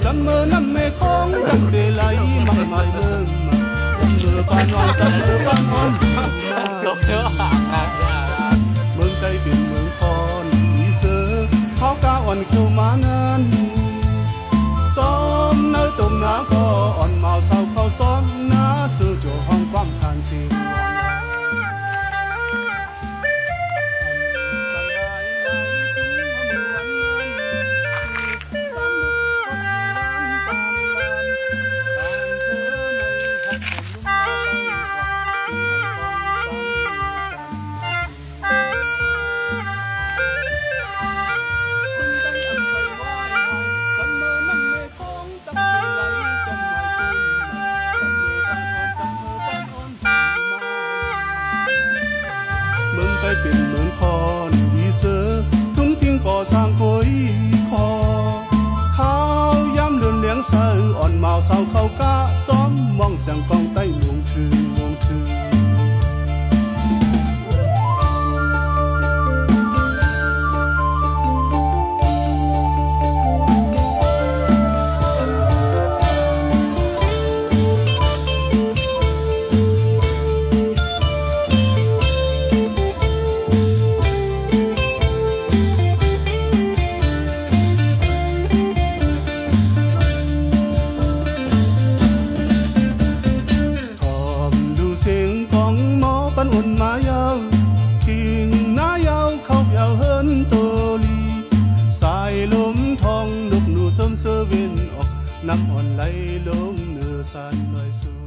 dầm mơ năm mê không đăng tê lấy mặn mài mơ mà dầm mơ ban ngon dầm mơ ban ngonเมืองใต้เป็นเมืองคอนมีเสือเขาก้าอ่อนเขียวมานั้นจอมเนื้อตรงหน้าก็อ่อนเมาเศร้าเขาซ้อมหน้าซื้อโจห้องความทานเสียงเป็นเมืองคอนอีเสือทุ่งทิ้งก่อสร้างกุยคอข้าวย้ำเลือนเลี้ยงเสืออ่อนเมาเศร้าเขากะซ้อมมองเสียงกองใต้มวงถือมวงถือปันอุ่นมายาวกิ่งน้ายาวเข้าเยาวเฮินโตลีสายลมทองนกหนูจนเสวินออกน้ำอ่อนไหลลงเนื้อสันลอยสู